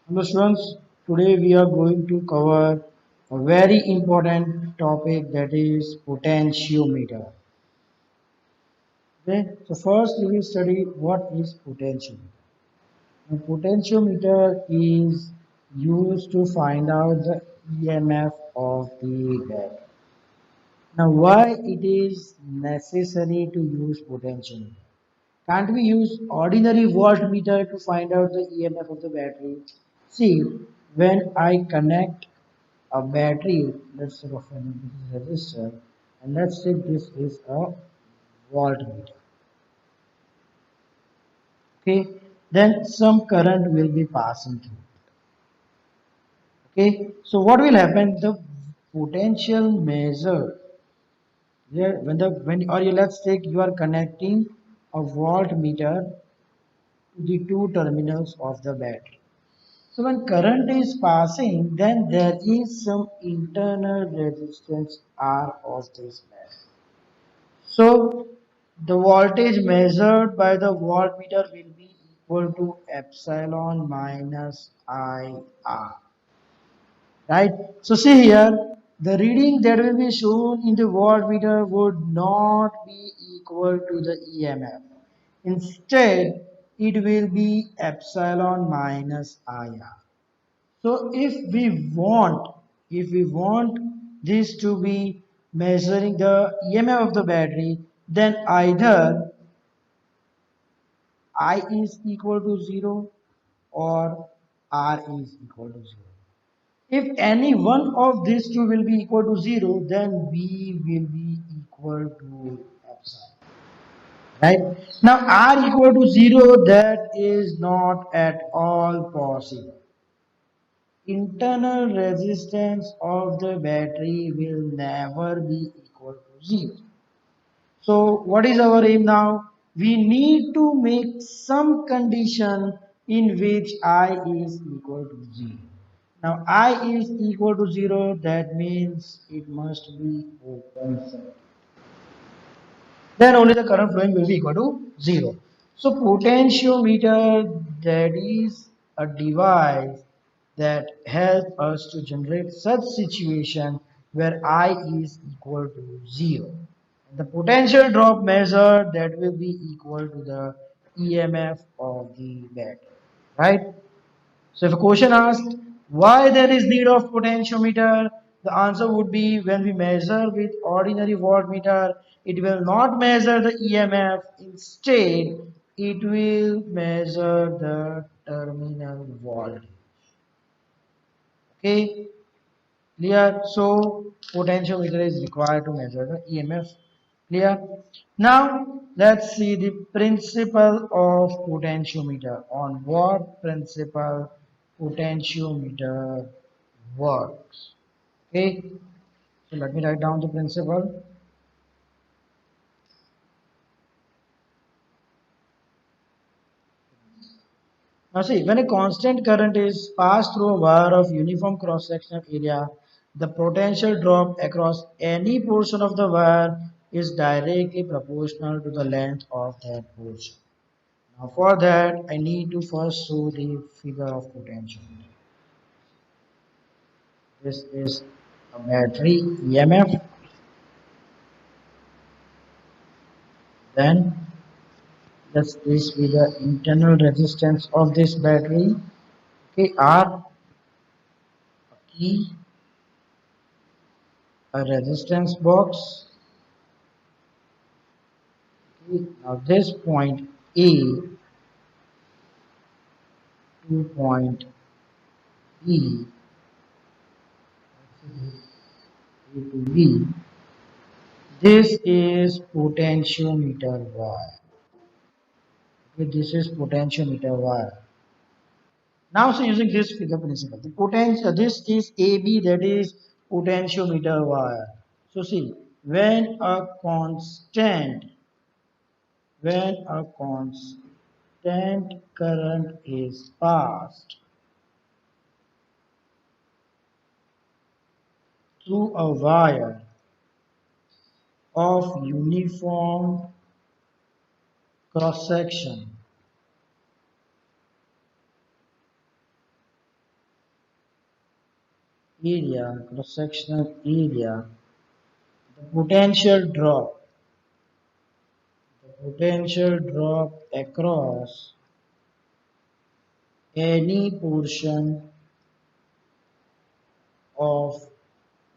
Hello students, today we are going to cover a very important topic that is potentiometer. Okay, so first we will study what is potentiometer. Now, potentiometer is used to find out the EMF of the battery. Now why it is necessary to use potentiometer? Can't we use ordinary voltmeter to find out the EMF of the battery? See, when I connect a battery, let's say of an resistor, and let's say this is a voltmeter. Okay, then some current will be passing through. Okay, so what will happen? The potential measure here when or you let's take you are connecting a voltmeter to the two terminals of the battery. So when current is passing, then there is some internal resistance R of this battery. So the voltage measured by the voltmeter will be equal to epsilon minus IR. Right? So see here, the reading that will be shown in the voltmeter would not be equal to the EMF. Instead, it will be epsilon minus IR. So if we want this to be measuring the EMF of the battery, then either I is equal to 0 or R is equal to 0. If any one of these two will be equal to 0, then V will be equal to epsilon. Right? Now R equal to 0, that is not at all possible. Internal resistance of the battery will never be equal to 0. So what is our aim now? We need to make some condition in which I is equal to 0. Now I is equal to 0, that means it must be open circuit. Then only the current flowing will be equal to 0. So potentiometer, that is a device that helps us to generate such situation where I is equal to 0. The potential drop measure that will be equal to the EMF of the battery. Right? So if a question asked why there is need of potentiometer, the answer would be when we measure with ordinary voltmeter, it will not measure the EMF. Instead, it will measure the terminal voltage. Okay, clear? So potentiometer is required to measure the EMF. Clear? Now let's see the principle of potentiometer. On what principle potentiometer works? Okay, so let me write down the principle. Now see, when a constant current is passed through a wire of uniform cross-sectional area, the potential drop across any portion of the wire is directly proportional to the length of that portion. Now for that, I need to first show the figure of potential. This is a battery EMF. Then let this be the internal resistance of this battery. Okay, R, a key, a resistance box. Okay, now this point A to point B, A to B. This is potentiometer wire. Okay, this is potentiometer wire. Now, so using this figure principle, the potential, this is AB, that is potentiometer wire. So see, when a constant current is passed through a wire of uniform cross section, area, cross-sectional area, the potential drop across any portion of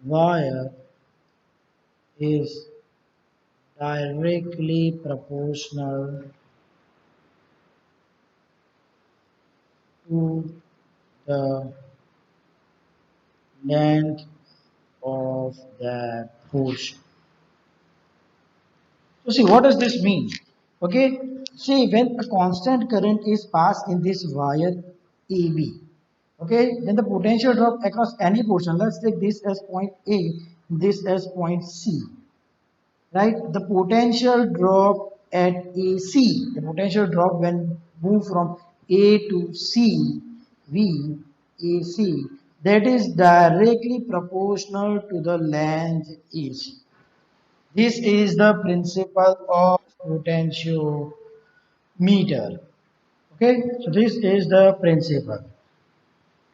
wire is directly proportional to the length of that portion. So see, what does this mean? Okay, see, when a constant current is passed in this wire AB, okay, then the potential drop across any portion, let's take this as point A, this as point C, right? The potential drop at AC, the potential drop when move from A to C, V, AC, that is directly proportional to the length AC. This is the principle of potentiometer. Okay, so this is the principle.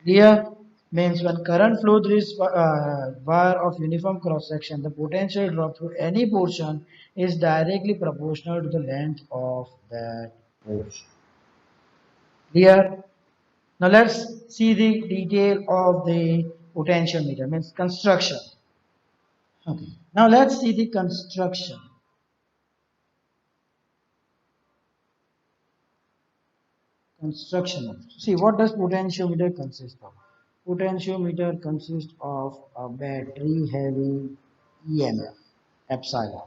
Clear? Means when current flow through this wire of uniform cross section, the potential drop through any portion is directly proportional to the length of that portion. Clear? Now let's see the detail of the potentiometer. Means construction. Okay. Now let's see the construction. Construction. See, what does potentiometer consist of? Potentiometer consists of a battery having EMF, epsilon.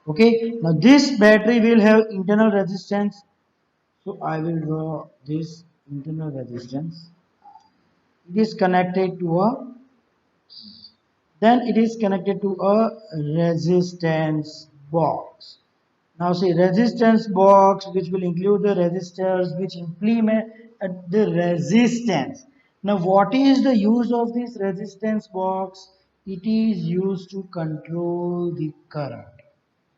Okay, now this battery will have internal resistance. So I will draw this internal resistance. It is connected to a, then it is connected to a resistance box. Now see resistance box which will include the resistors which implement the resistance. Now what is the use of this resistance box? It is used to control the current.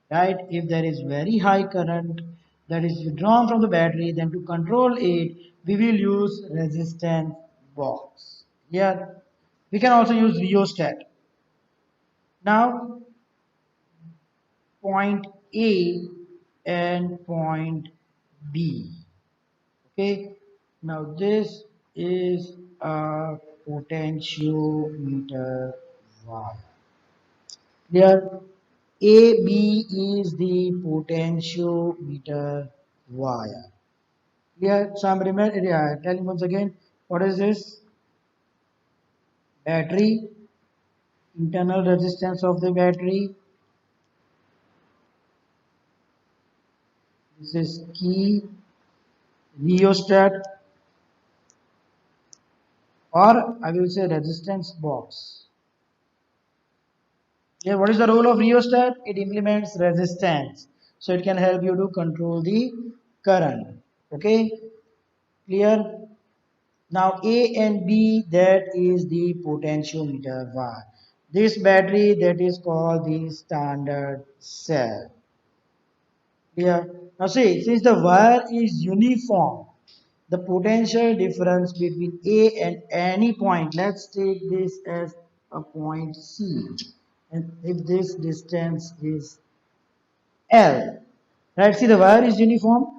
Right? If there is very high current that is withdrawn from the battery, then to control it, we will use resistance box. Here, we can also use rheostat. Now, point A and point B. Okay, now this is a potentiometer wire. Here, AB is the potentiometer wire. Here, so I'm telling once again, what is this? Battery, internal resistance of the battery. This is key, rheostat, or I will say resistance box. Here, what is the role of rheostat? It implements resistance. So it can help you to control the current. Okay, clear? Now A and B, that is the potentiometer wire. This battery, that is called the standard cell. Here, now see, since the wire is uniform, the potential difference between A and any point, let's take this as a point C. And if this distance is L, right? See, the wire is uniform.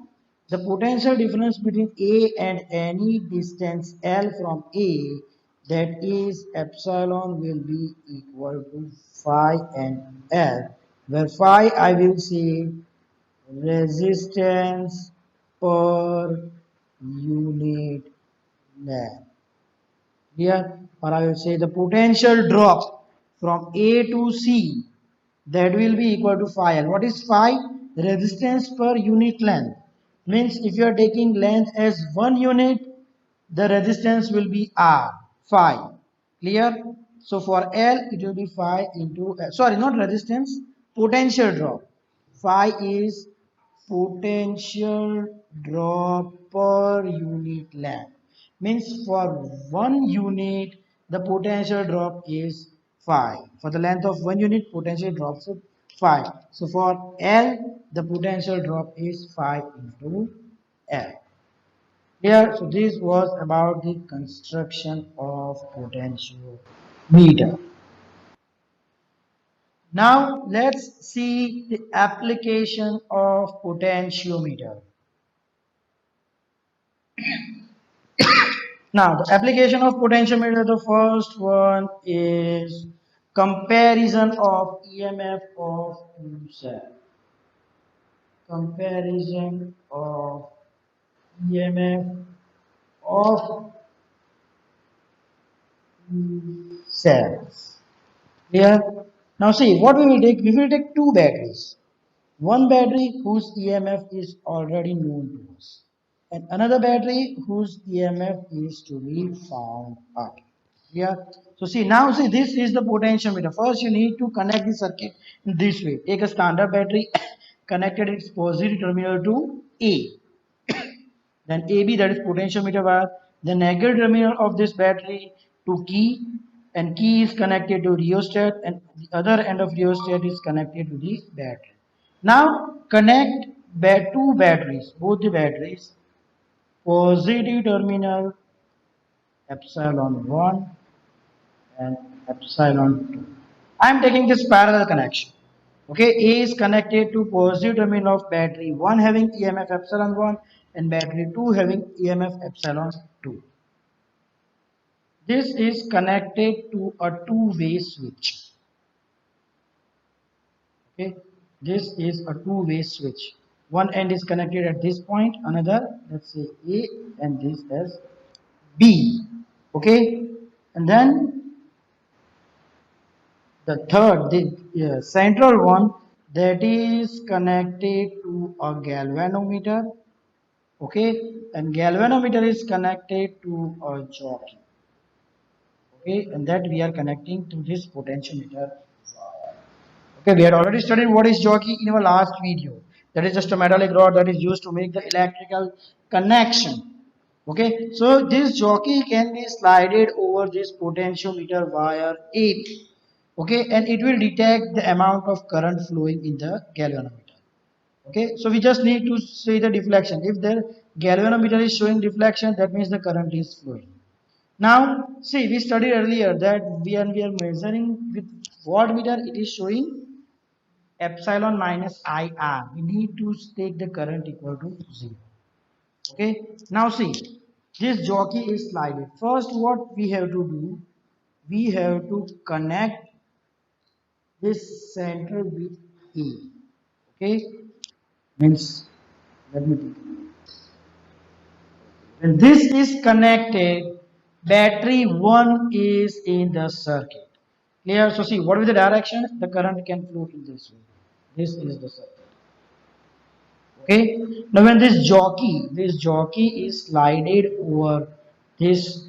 The potential difference between A and any distance L from A, that is epsilon, will be equal to phi and L, where phi I will say resistance per unit length. Here, or I will say the potential drop from A to C, that will be equal to phi L. What is phi? Resistance per unit length. Means if you are taking length as 1 unit, the resistance will be R, phi. Clear? So for L, it will be phi into, sorry, not resistance, potential drop. Phi is potential drop per unit length. Means for 1 unit, the potential drop is phi. For the length of 1 unit, potential drops is phi. So for L, the potential drop is phi into L. Here, so this was about the construction of potentiometer. meter. Now let's see the application of potentiometer. Now the application of potentiometer, the first one is comparison of EMF of two cells. Comparison of EMF of two cells. Clear? Now see what we will take. We will take two batteries. One battery whose EMF is already known to us, and another battery whose EMF is to be found out. Yeah. So see now, see, this is the potentiometer. First you need to connect the circuit in this way. Take a standard battery, connected its positive terminal to A. Then AB, that is potentiometer wire. The negative terminal of this battery to key, and key is connected to rheostat, and the other end of rheostat is connected to the battery. Now connect two batteries, both the batteries, positive terminal epsilon 1 and epsilon 2. I am taking this parallel connection. Okay, A is connected to positive terminal of battery 1 having EMF epsilon 1 and battery 2 having EMF epsilon 2. This is connected to a two-way switch. Okay, this is a two-way switch. One end is connected at this point, another, let's say A, and this as B. Okay, and then the third, the central one, that is connected to a galvanometer. Okay, and galvanometer is connected to a jockey. Okay, and that we are connecting to this potentiometer. Okay, we had already studied what is jockey in our last video. That is just a metallic rod that is used to make the electrical connection. Okay, so this jockey can be slided over this potentiometer wire AB. Okay, and it will detect the amount of current flowing in the galvanometer. Okay, so we just need to see the deflection. If the galvanometer is showing deflection, that means the current is flowing. Now, see, we studied earlier that when we are measuring with wattmeter, it is showing epsilon minus IR. We need to take the current equal to 0. Okay, now see, this jockey is slided. First, what we have to do, we have to connect this center with A. Okay, means, let me take it. When this is connected, battery 1 is in the circuit. Clear? So see, what is the direction? The current can flow in this way. This is the circuit. Okay. Now when this jockey is slided over this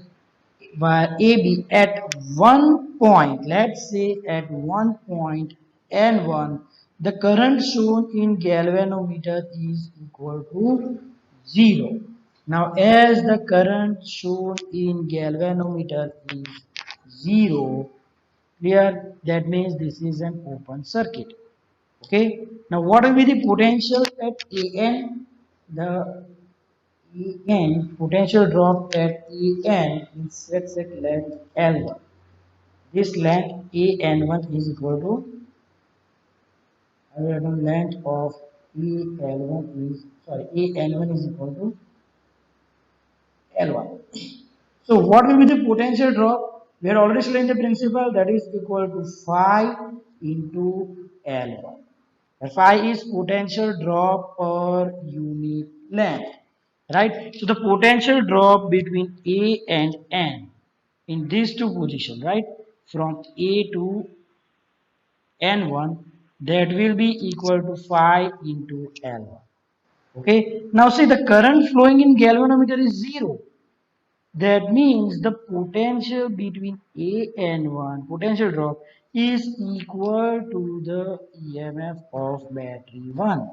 wire AB at one point, let's say at one point N1, the current shown in galvanometer is equal to 0. Now as the current shown in galvanometer is 0, clear, that means this is an open circuit. Okay, now what will be the potential at AN? The AN potential drop at AN is, let's say, length L1. This length AN1 is equal to, length of AL1 is, sorry, AN1 is equal to L1. So what will be the potential drop? We are already studying the principle, that is equal to phi into L1. Phi is potential drop per unit length, right? So the potential drop between A and N in these two positions, right? From A to N1, that will be equal to phi into L1. Okay. Now see, the current flowing in galvanometer is 0. That means the potential between A and 1, potential drop, is equal to the EMF of battery 1.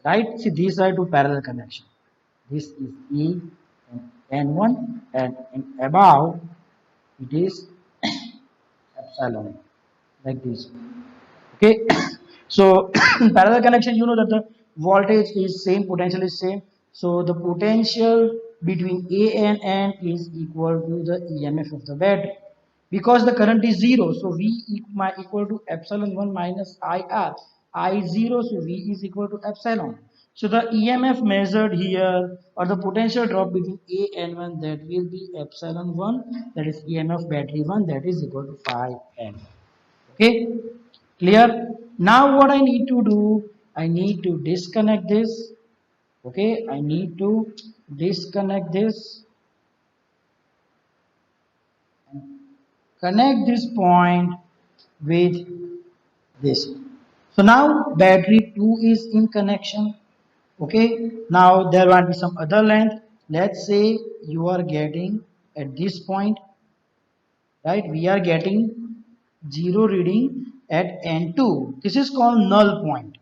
Right? See, these are two parallel connections. This is E and N1, and above it is epsilon, like this. Okay. So parallel connection, you know that the voltage is same, potential is same. So the potential between A and N is equal to the EMF of the battery. because the current is 0, so V equal to epsilon 1 minus IR. I is 0, so V is equal to epsilon. So the EMF measured here, or the potential drop between A and 1, that will be epsilon 1, that is EMF battery 1, that is equal to phi N. Okay, clear? Now what I need to do, I need to disconnect this. Okay, I need to disconnect this, connect this point with this. So now battery 2 is in connection. Okay, now there might be some other length. Let's say you are getting at this point, right? We are getting 0 reading at N2. This is called null point.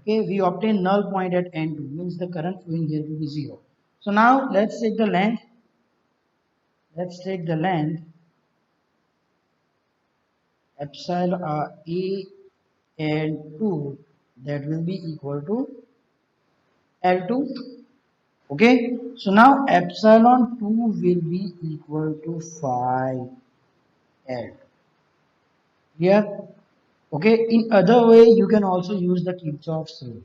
Okay, we obtain null point at N2, means the current flowing here will be 0. So now let's take the length. Let's take the length epsilon A and 2, that will be equal to L2. Okay, so now epsilon 2 will be equal to phi L. Here, okay, in other way you can also use the Kirchhoff's rule.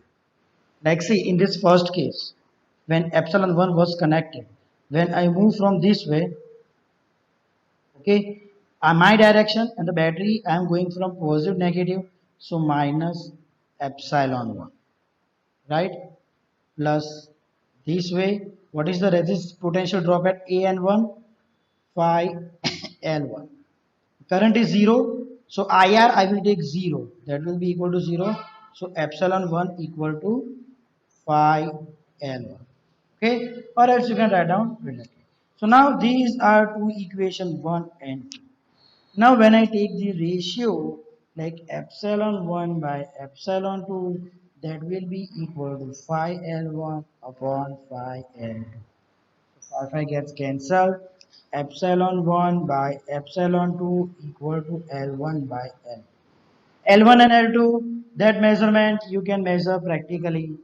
Like see in this first case, when epsilon 1 was connected, when I move from this way, okay, my direction and the battery I am going from positive negative, so minus epsilon 1, right, plus this way, what is the resist potential drop at A and 1? Phi L1. Current is 0, so IR I will take 0, that will be equal to 0, so epsilon 1 equal to phi L1. Okay, or else you can write down directly. So now these are two equation 1 and 2. Now when I take the ratio like epsilon 1 by epsilon 2, that will be equal to phi L1 upon phi L2. So phi gets cancelled. Epsilon 1 by epsilon 2 equal to L1 by L. L1 and L2, that measurement you can measure practically.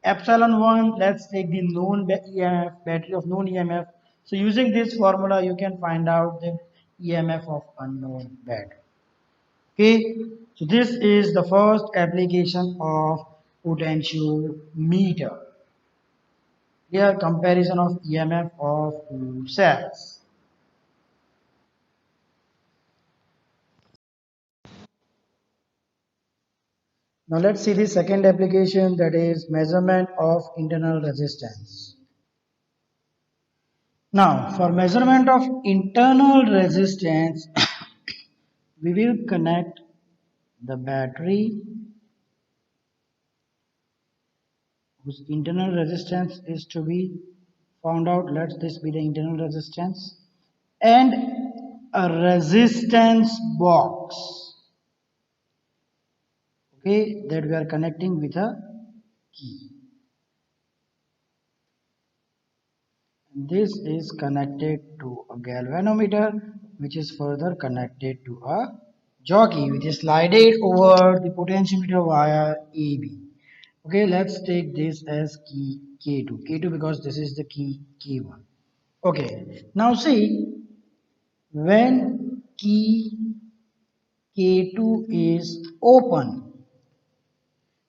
Epsilon 1, let's take the known EMF, battery of known EMF. So using this formula, you can find out the EMF of unknown battery. Okay, so this is the first application of potentiometer. Here, comparison of EMF of two cells. Now let's see the second application, that is measurement of internal resistance. Now for measurement of internal resistance, we will connect the battery whose internal resistance is to be found out. Let this be the internal resistance, and a resistance box, okay, that we are connecting with a key. This is connected to a galvanometer, which is further connected to a jockey, which is slided over the potentiometer via AB. Okay, let's take this as key K2 because this is the key K1. Okay, now see, when key K2 is open,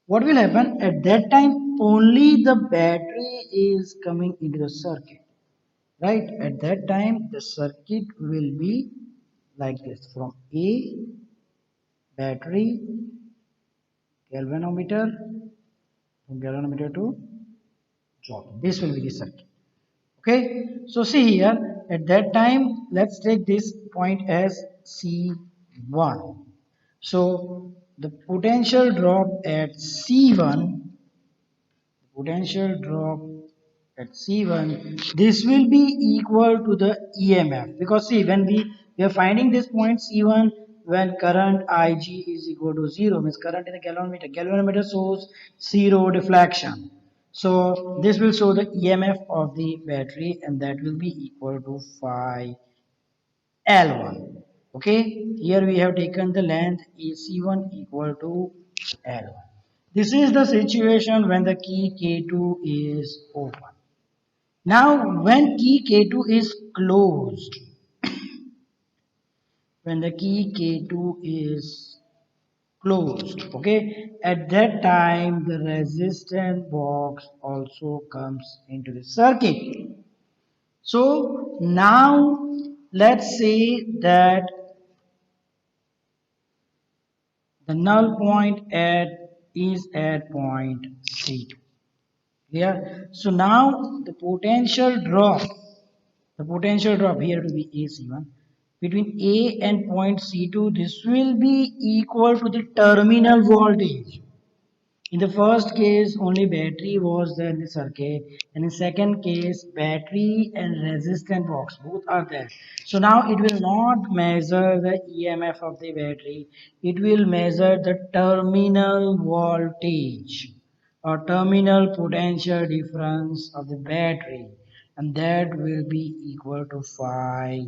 what will happen at that time? Only the battery is coming into the circuit. Right, at that time the circuit will be like this, from A, battery, galvanometer, from galvanometer to jockey. This will be the circuit. Okay, so see here, at that time let's take this point as C1. So the potential drop at C1, potential drop at C1, this will be equal to the EMF, because see, when we are finding this point C1, when current Ig is equal to 0, means current in the galvanometer shows 0 deflection, so this will show the EMF of the battery, and that will be equal to phi L1. Okay, here we have taken the length AC1 equal to L1. This is the situation when the key K2 is open. Now when key K2 is closed, when the key K2 is closed. Okay, at that time the resistance box also comes into the circuit. So now let's say that the null point is at point C2. Yeah. So now the potential drop here to be AC1 between A and point C2, this will be equal to the terminal voltage. In the first case, only battery was there in the circuit, and in second case, battery and resistant box both are there. So now it will not measure the EMF of the battery; it will measure the terminal voltage or terminal potential difference of the battery, and that will be equal to phi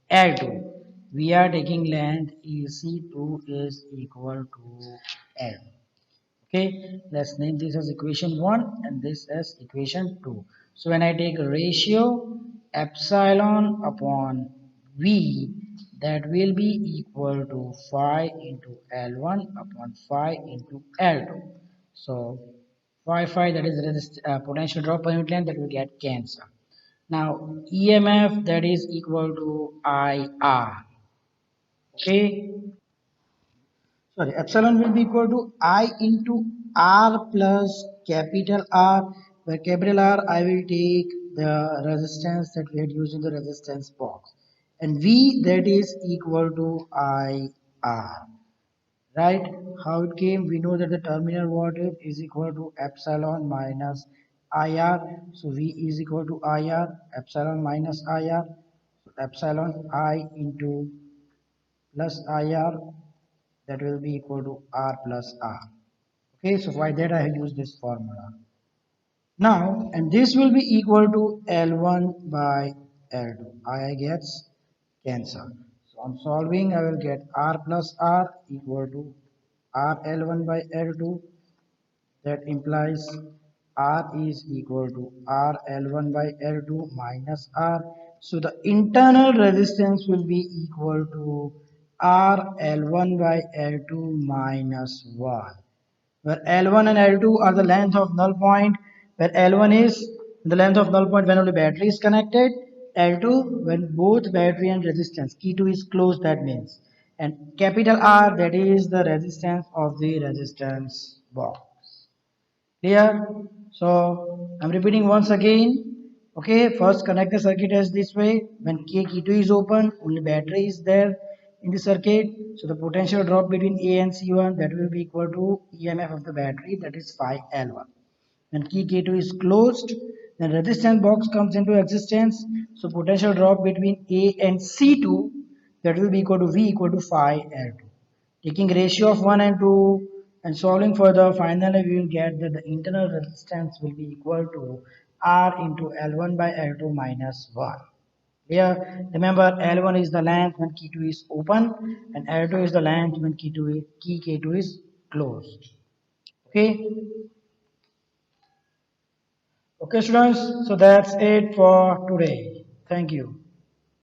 L2. We are taking length EC2 is equal to L. Okay, let's name this as equation 1 and this as equation 2. So when I take a ratio epsilon upon V, that will be equal to phi into L1 upon phi into L2. So phi that is potential drop per unit length, that will get cancelled. Now EMF, that is equal to IR. Okay, sorry, epsilon will be equal to I into R plus capital R, where capital R I will take the resistance that we had used in the resistance box, and V, that is equal to IR, right? How it came, we know that the terminal voltage is equal to epsilon minus IR, so V is equal to IR, epsilon minus IR, so epsilon I into plus IR, that will be equal to R plus R. Okay, so why that I have used this formula. Now, and this will be equal to L1 by L2. I gets cancelled. So on solving, I will get R plus R equal to R L1 by L2. That implies R is equal to R L1 by L2 minus R. So the internal resistance will be equal to R L1 by L2 minus 1, where L1 and L2 are the length of null point, where L1 is the length of null point when only battery is connected, L2 when both battery and resistance K2 is closed, that means, and capital R, that is the resistance of the resistance box. Clear? So I'm repeating once again. Okay, first connect the circuit as this way. When K2 is open, only battery is there in the circuit. So the potential drop between A and C1, that will be equal to EMF of the battery, that is phi L1. When key K2 is closed, the resistance box comes into existence. So potential drop between A and C2, that will be equal to V equal to phi L2. Taking ratio of 1 and 2 and solving further, finally we will get that the internal resistance will be equal to R into L1 by L2 minus 1. Here, remember L1 is the length when key 2 is open and L2 is the length when key K2 is closed. Okay. Okay, students, so that's it for today. Thank you.